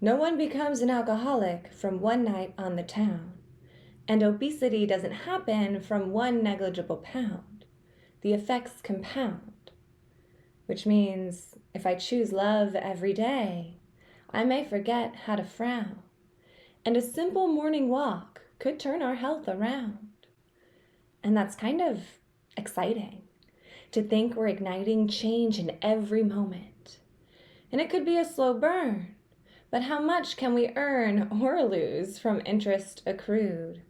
No one becomes an alcoholic from one night on the town, and obesity doesn't happen from one negligible pound. The effects compound, which means if I choose love every day, I may forget how to frown, and a simple morning walk could turn our health around. And that's kind of exciting to think we're igniting change in every moment. And it could be a slow burn, but how much can we earn or lose from interest accrued?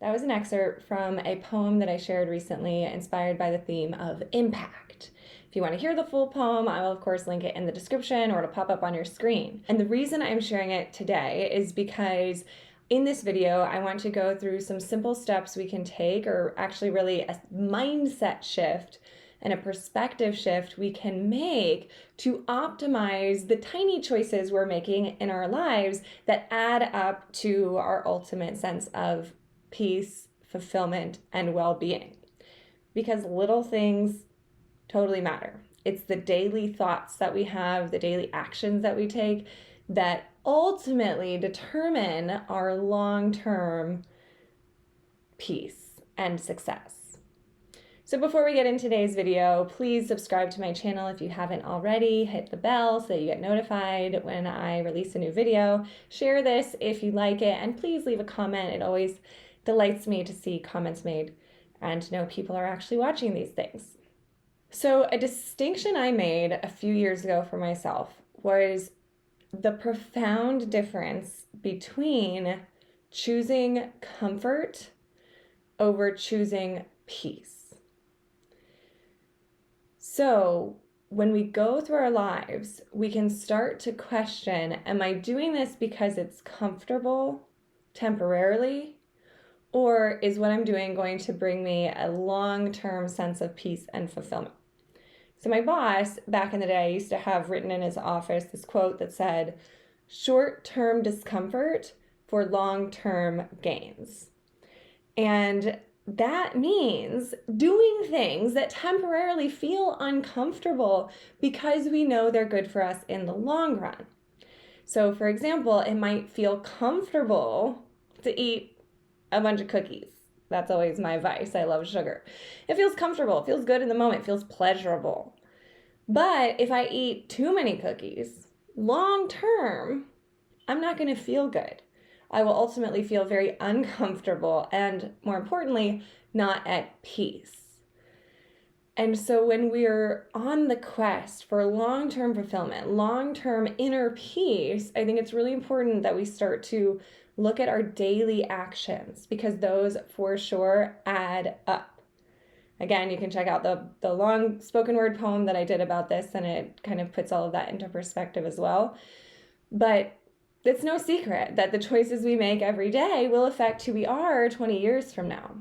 That was an excerpt from a poem that I shared recently, inspired by the theme of impact. If you want to hear the full poem, I will of course link it in the description, or it'll pop up on your screen. And the reason I'm sharing it today is because in this video, I want to go through some simple steps we can take, or actually really a mindset shift and a perspective shift we can make to optimize the tiny choices we're making in our lives that add up to our ultimate sense of peace, fulfillment, and well-being. Because little things totally matter. It's the daily thoughts that we have, the daily actions that we take that ultimately determine our long-term peace and success. So before we get into today's video, please subscribe to my channel if you haven't already. Hit the bell so that you get notified when I release a new video. Share this if you like it, and please leave a comment. It always delights me to see comments made and to know people are actually watching these things. So a distinction I made a few years ago for myself was the profound difference between choosing comfort over choosing peace. So when we go through our lives, we can start to question, am I doing this because it's comfortable temporarily? Or is what I'm doing going to bring me a long-term sense of peace and fulfillment? So my boss back in the day used to have written in his office this quote that said, short-term discomfort for long-term gains. And that means doing things that temporarily feel uncomfortable because we know they're good for us in the long run. So for example, it might feel comfortable to eat a bunch of cookies. That's always my vice. I love sugar. It feels comfortable. It feels good in the moment. It feels pleasurable. But if I eat too many cookies, long term, I'm not going to feel good. I will ultimately feel very uncomfortable and, more importantly, not at peace. And so when we're on the quest for long-term fulfillment, long-term inner peace, I think it's really important that we start to look at our daily actions, because those for sure add up. Again, you can check out the long spoken word poem that I did about this, and it kind of puts all of that into perspective as well. But it's no secret that the choices we make every day will affect who we are 20 years from now.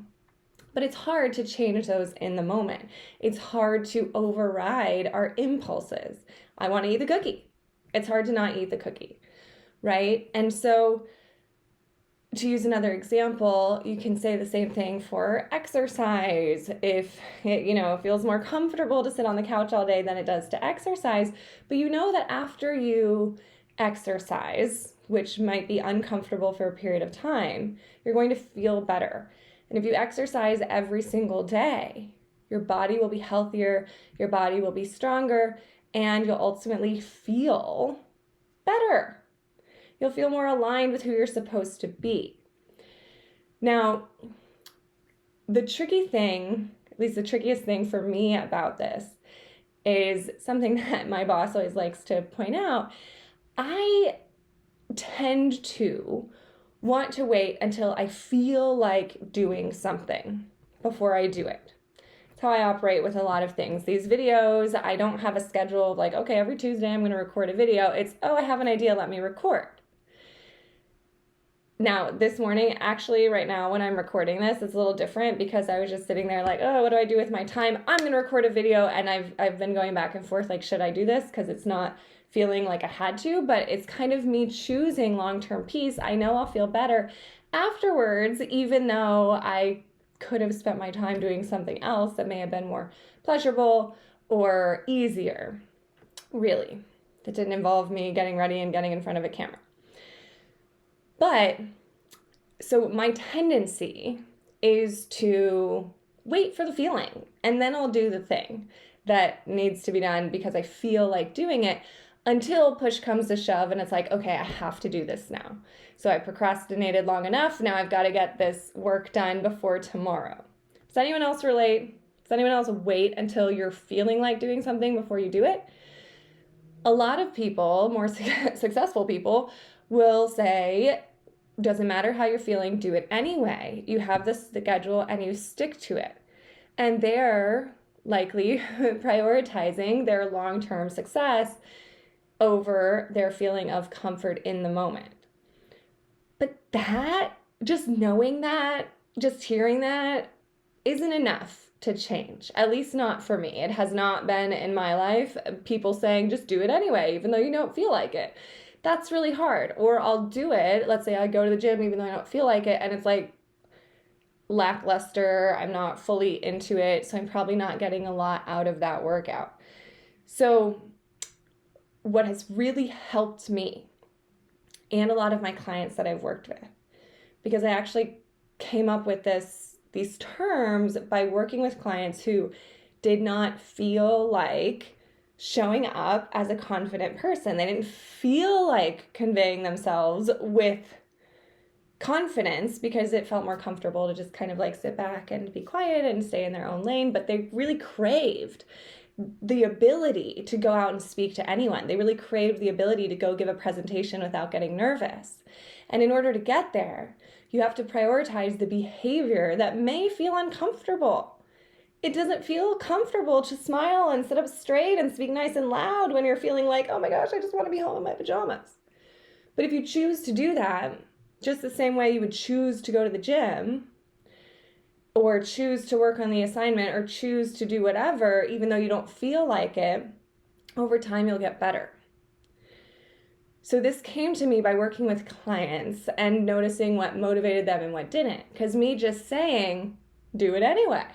But it's hard to change those in the moment. It's hard to override our impulses. I want to eat the cookie. It's hard to not eat the cookie, right? And so to use another example, you can say the same thing for exercise. If it feels more comfortable to sit on the couch all day than it does to exercise, but you know that after you exercise, which might be uncomfortable for a period of time, you're going to feel better. And if you exercise every single day, your body will be healthier, your body will be stronger, and you'll ultimately feel better. You'll feel more aligned with who you're supposed to be. Now, the tricky thing, at least the trickiest thing for me about this, is something that my boss always likes to point out. I tend to want to wait until I feel like doing something before I do it. That's how I operate with a lot of things. These videos, I don't have a schedule of like, okay, every Tuesday I'm going to record a video. It's, oh, I have an idea, let me record. Now, this morning, actually, right now, when I'm recording this, it's a little different because I was just sitting there like, oh, what do I do with my time? I'm going to record a video, and I've been going back and forth like, should I do this? Because it's not feeling like I had to, but it's kind of me choosing long-term peace. I know I'll feel better afterwards, even though I could have spent my time doing something else that may have been more pleasurable or easier, really. that didn't involve me getting ready and getting in front of a camera. But so my tendency is to wait for the feeling, and then I'll do the thing that needs to be done because I feel like doing it, until push comes to shove and it's like, okay, I have to do this now. So I procrastinated long enough. Now I've got to get this work done before tomorrow. Does anyone else relate? Does anyone else wait until you're feeling like doing something before you do it? A lot of people, more successful people, will say, doesn't matter how you're feeling, do it anyway. You have this schedule and you stick to it. And they're likely prioritizing their long-term success over their feeling of comfort in the moment. But that, just knowing that, just hearing that, isn't enough to change, at least not for me. It has not been in my life. People saying, just do it anyway, even though you don't feel like it. That's really hard. Or I'll do it. Let's say I go to the gym even though I don't feel like it, and it's like lackluster. I'm not fully into it, so I'm probably not getting a lot out of that workout. So what has really helped me and a lot of my clients that I've worked with, because I actually came up with these terms by working with clients who did not feel like showing up as a confident person. They didn't feel like conveying themselves with confidence because it felt more comfortable to just kind of like sit back and be quiet and stay in their own lane, but they really craved the ability to go out and speak to anyone. They really craved the ability to go give a presentation without getting nervous. And in order to get there, you have to prioritize the behavior that may feel uncomfortable. It doesn't feel comfortable to smile and sit up straight and speak nice and loud when you're feeling like, oh my gosh, I just want to be home in my pajamas. But if you choose to do that, just the same way you would choose to go to the gym, or choose to work on the assignment, or choose to do whatever, even though you don't feel like it, over time you'll get better. So this came to me by working with clients and noticing what motivated them and what didn't. Because me just saying, do it anyway,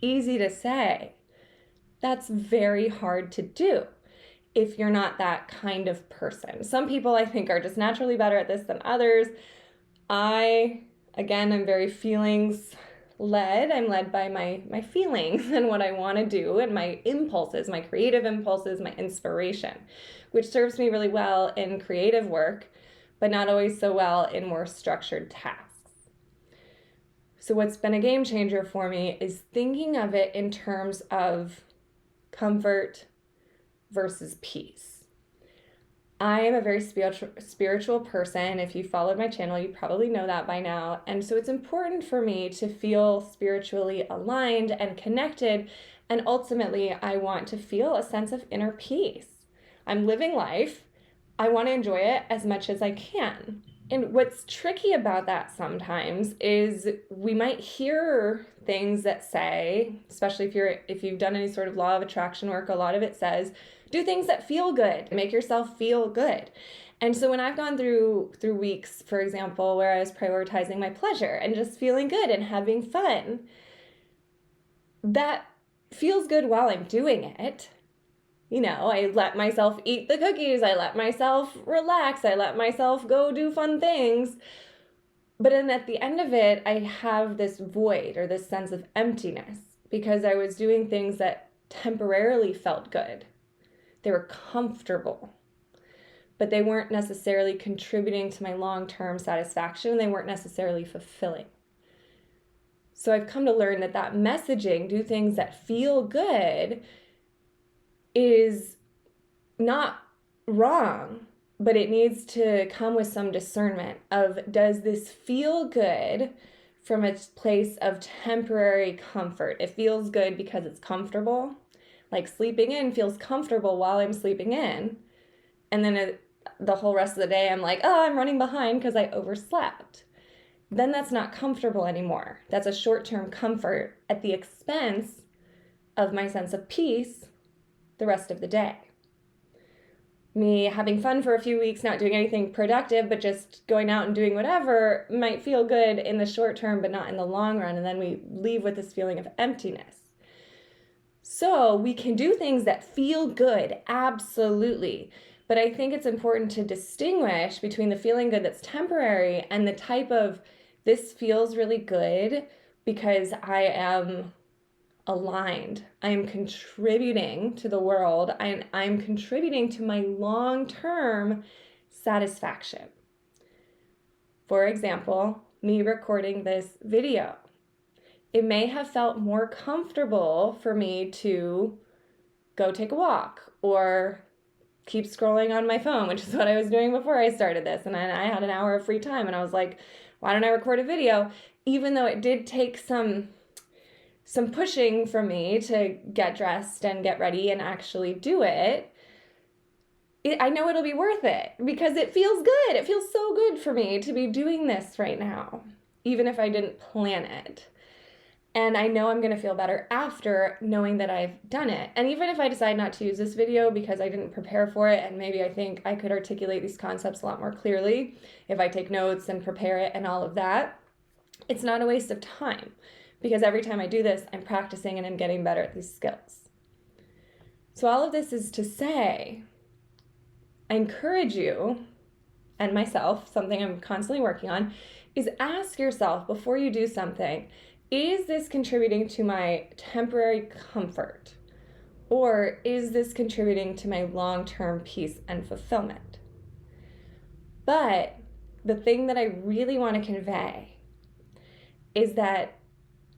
easy to say, that's very hard to do if you're not that kind of person. Some people I think are just naturally better at this than others. Again, I'm very feelings led. I'm led by my feelings and what I want to do and my impulses, my creative impulses, my inspiration, which serves me really well in creative work, but not always so well in more structured tasks. So what's been a game changer for me is thinking of it in terms of comfort versus peace. I am a very spiritual person. If you followed my channel, you probably know that by now. And so it's important for me to feel spiritually aligned and connected. And ultimately, I want to feel a sense of inner peace. I'm living life. I want to enjoy it as much as I can. And what's tricky about that sometimes is we might hear things that say, especially if you've done any sort of law of attraction work, a lot of it says, do things that feel good, make yourself feel good. And so when I've gone through weeks, for example, where I was prioritizing my pleasure and just feeling good and having fun, that feels good while I'm doing it. You know, I let myself eat the cookies, I let myself relax, I let myself go do fun things. But then at the end of it, I have this void or this sense of emptiness because I was doing things that temporarily felt good. They were comfortable, but they weren't necessarily contributing to my long-term satisfaction. They weren't necessarily fulfilling. So I've come to learn that messaging, do things that feel good, is not wrong, but it needs to come with some discernment of, does this feel good from a place of temporary comfort? It feels good because it's comfortable. Like sleeping in feels comfortable while I'm sleeping in. And then the whole rest of the day, I'm like, oh, I'm running behind because I overslept. Then that's not comfortable anymore. That's a short-term comfort at the expense of my sense of peace the rest of the day. Me having fun for a few weeks, not doing anything productive, but just going out and doing whatever might feel good in the short term, but not in the long run. And then we leave with this feeling of emptiness. So we can do things that feel good, absolutely. But I think it's important to distinguish between the feeling good that's temporary and the type of, this feels really good because I am aligned. I am contributing to the world. I'm contributing to my long-term satisfaction. For example, me recording this video. It may have felt more comfortable for me to go take a walk or keep scrolling on my phone, which is what I was doing before I started this. And I had an hour of free time and I was like, why don't I record a video? Even though it did take some pushing for me to get dressed and get ready and actually do it, I know it'll be worth it because it feels good. It feels so good for me to be doing this right now, even if I didn't plan it. And I know I'm going to feel better after knowing that I've done it. And even if I decide not to use this video because I didn't prepare for it, and maybe I think I could articulate these concepts a lot more clearly if I take notes and prepare it and all of that, it's not a waste of time because every time I do this, I'm practicing and I'm getting better at these skills. So all of this is to say, I encourage you and myself, something I'm constantly working on, is ask yourself before you do something, is this contributing to my temporary comfort? Or is this contributing to my long-term peace and fulfillment? But the thing that I really want to convey is that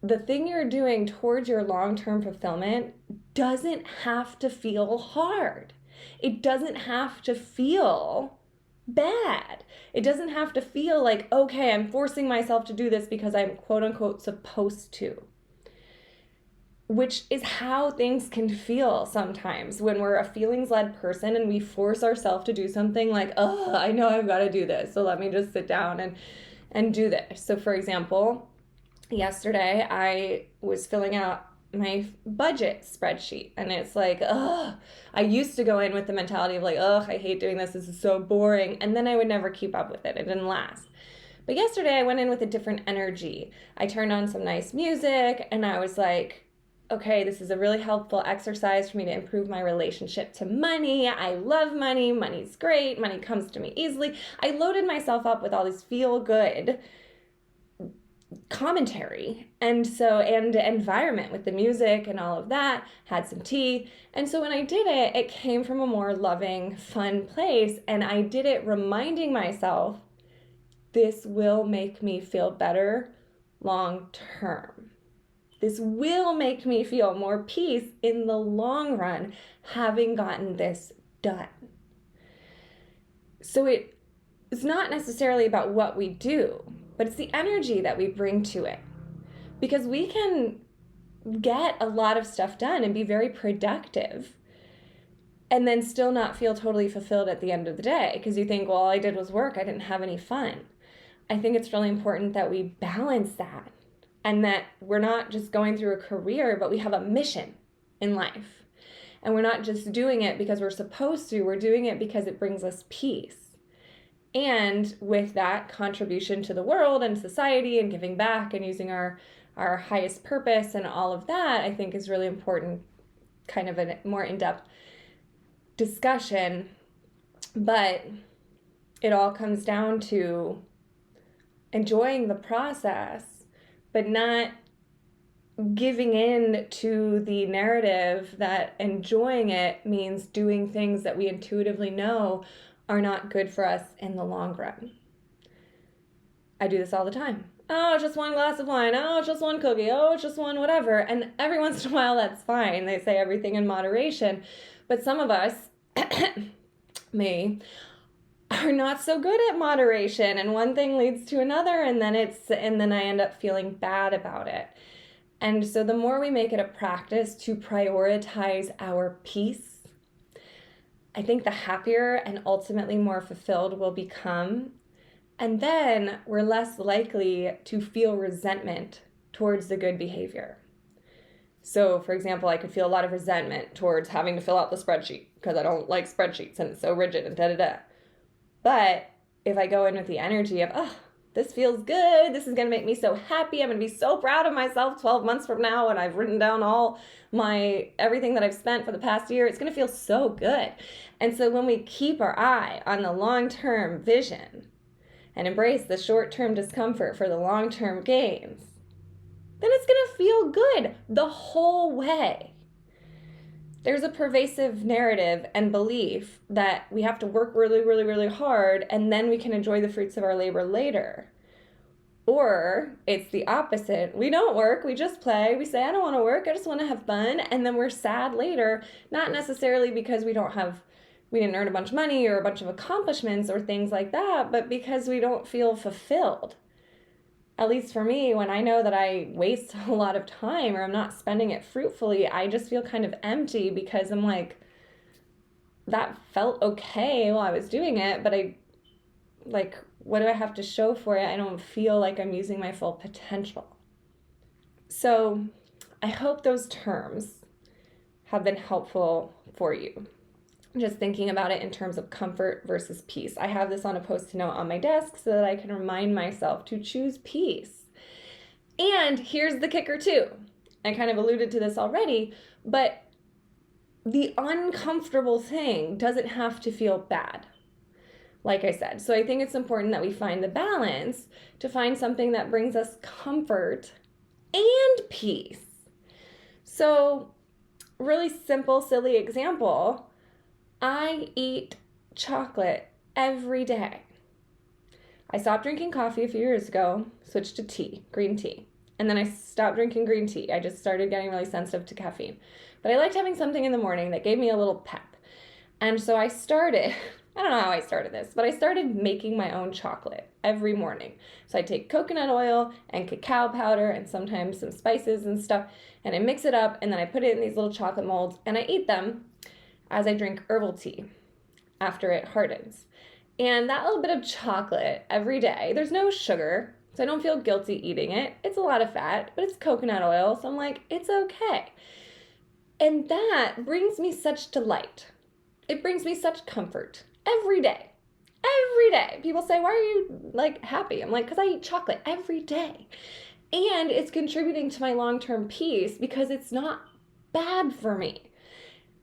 the thing you're doing towards your long-term fulfillment doesn't have to feel hard. It doesn't have to feel bad. It doesn't have to feel like, okay, I'm forcing myself to do this because I'm quote unquote supposed to. Which is how things can feel sometimes when we're a feelings-led person and we force ourselves to do something like, oh, I know I've got to do this, so let me just sit down and do this. So for example, yesterday I was filling out my budget spreadsheet and it's like, ugh, I used to go in with the mentality of like, ugh, I hate doing this is so boring, and then I would never keep up with it. It didn't last. But yesterday I went in with a different energy. I turned on some nice music and I was like, okay, this is a really helpful exercise for me to improve my relationship to money. I love money. Money's great. Money comes to me easily. I loaded myself up with all this feel good commentary and environment with the music and all of that, had some tea. And so when I did it, it came from a more loving, fun place. And I did it reminding myself, this will make me feel better long term. This will make me feel more peace in the long run, having gotten this done. So it's not necessarily about what we do, but it's the energy that we bring to it. Because we can get a lot of stuff done and be very productive and then still not feel totally fulfilled at the end of the day because you think, well, all I did was work. I didn't have any fun. I think it's really important that we balance that and that we're not just going through a career, but we have a mission in life. And we're not just doing it because we're supposed to. We're doing it because it brings us peace. And with that contribution to the world and society and giving back and using our highest purpose and all of that, I think is really important, kind of a more in-depth discussion. But it all comes down to enjoying the process, but not giving in to the narrative that enjoying it means doing things that we intuitively know are not good for us in the long run. I do this all the time. Oh, just one glass of wine. Oh, just one cookie. Oh, just one whatever. And every once in a while, that's fine. They say everything in moderation. But some of us, me, are not so good at moderation. And one thing leads to another, and then I end up feeling bad about it. And so the more we make it a practice to prioritize our peace, I think the happier and ultimately more fulfilled we'll become. And then we're less likely to feel resentment towards the good behavior. So, for example, I could feel a lot of resentment towards having to fill out the spreadsheet because I don't like spreadsheets and it's so rigid and da-da-da. But if I go in with the energy of, oh, This feels good. This is going to make me so happy. I'm going to be so proud of myself 12 months from now when I've written down all everything that I've spent for the past year. It's going to feel so good. And so when we keep our eye on the long-term vision and embrace the short-term discomfort for the long-term gains, then it's going to feel good the whole way. There's a pervasive narrative and belief that we have to work really, really, really hard and then we can enjoy the fruits of our labor later. Or it's the opposite. We don't work, we just play. We say, I don't want to work, I just want to have fun. And then we're sad later, not necessarily because we didn't earn a bunch of money or a bunch of accomplishments or things like that, but because we don't feel fulfilled. At least for me, when I know that I waste a lot of time or I'm not spending it fruitfully, I just feel kind of empty because I'm like, that felt okay while I was doing it, but what do I have to show for it? I don't feel like I'm using my full potential. So I hope those terms have been helpful for you. Just thinking about it in terms of comfort versus peace. I have this on a post-it note on my desk so that I can remind myself to choose peace. And here's the kicker too. I kind of alluded to this already, but the uncomfortable thing doesn't have to feel bad, like I said. So I think it's important that we find the balance to find something that brings us comfort and peace. So really simple, silly example. I eat chocolate every day. I stopped drinking coffee a few years ago, switched to tea, green tea. And then I stopped drinking green tea. I just started getting really sensitive to caffeine. But I liked having something in the morning that gave me a little pep. And so I started, I don't know how I started this, but I started making my own chocolate every morning. So I take coconut oil and cacao powder and sometimes some spices and stuff, and I mix it up, and then I put it in these little chocolate molds, and I eat them as I drink herbal tea after it hardens. And that little bit of chocolate every day, there's no sugar, so I don't feel guilty eating it. It's a lot of fat, but it's coconut oil, so I'm like, it's okay. And that brings me such delight. It brings me such comfort every day. Every day. People say, why are you happy? I'm like, because I eat chocolate every day. And it's contributing to my long-term peace because it's not bad for me.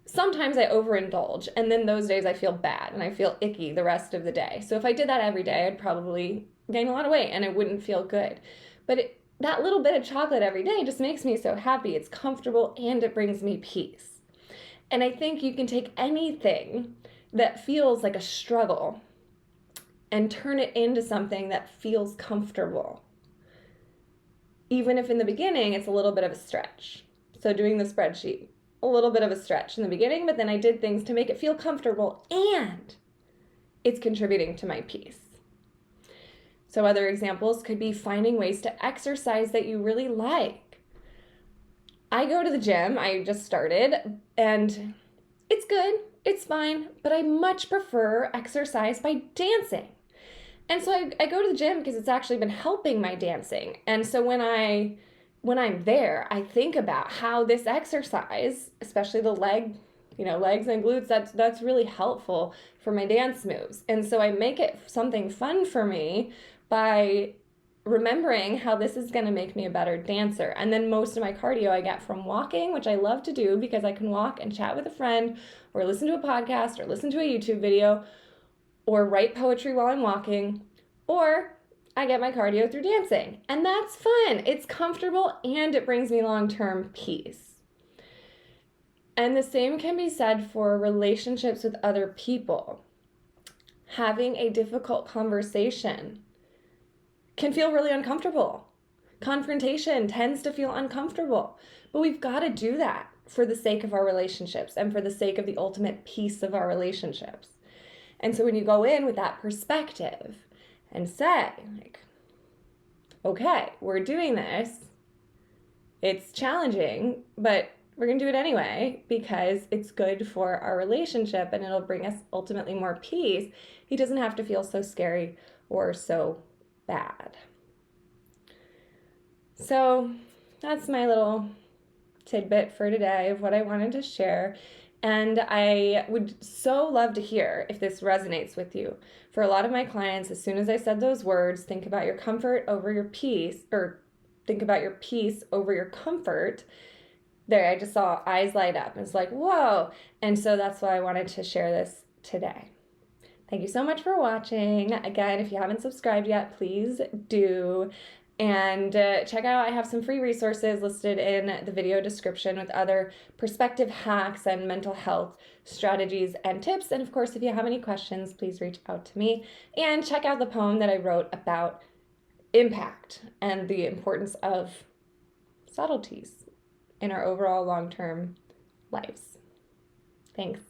Sometimes I overindulge, and then those days I feel bad and I feel icky the rest of the day. So if I did that every day, I'd probably gain a lot of weight and it wouldn't feel good. But that little bit of chocolate every day just makes me so happy. It's comfortable and it brings me peace. And I think you can take anything that feels like a struggle and turn it into something that feels comfortable. Even if in the beginning it's a little bit of a stretch. So doing the spreadsheet, a little bit of a stretch in the beginning, but then I did things to make it feel comfortable and it's contributing to my peace. So other examples could be finding ways to exercise that you really like. I go to the gym, I just started, and it's good, it's fine, but I much prefer exercise by dancing. And so I go to the gym because it's actually been helping my dancing. And so when I'm there, I think about how this exercise, especially the legs and glutes, that's really helpful for my dance moves. And so I make it something fun for me by remembering how this is going to make me a better dancer. And then most of my cardio I get from walking, which I love to do because I can walk and chat with a friend or listen to a podcast or listen to a YouTube video or write poetry while I'm walking, or I get my cardio through dancing. And that's fun. It's comfortable and it brings me long-term peace. And the same can be said for relationships with other people. Having a difficult conversation can feel really uncomfortable. Confrontation tends to feel uncomfortable, but we've got to do that for the sake of our relationships and for the sake of the ultimate peace of our relationships. And so when you go in with that perspective and say, okay, we're doing this, it's challenging, but we're going to do it anyway because it's good for our relationship and it'll bring us ultimately more peace. It doesn't have to feel so scary or so bad. So that's my little tidbit for today of what I wanted to share. And I would so love to hear if this resonates with you. For a lot of my clients, as soon as I said those words, think about your comfort over your peace, or think about your peace over your comfort, there, I just saw eyes light up. It's like, whoa. And so that's why I wanted to share this today. Thank you so much for watching. Again, if you haven't subscribed yet, please do. And check out, I have some free resources listed in the video description with other perspective hacks and mental health strategies and tips. And of course, if you have any questions, please reach out to me. And check out the poem that I wrote about impact and the importance of subtleties in our overall long-term lives. Thanks.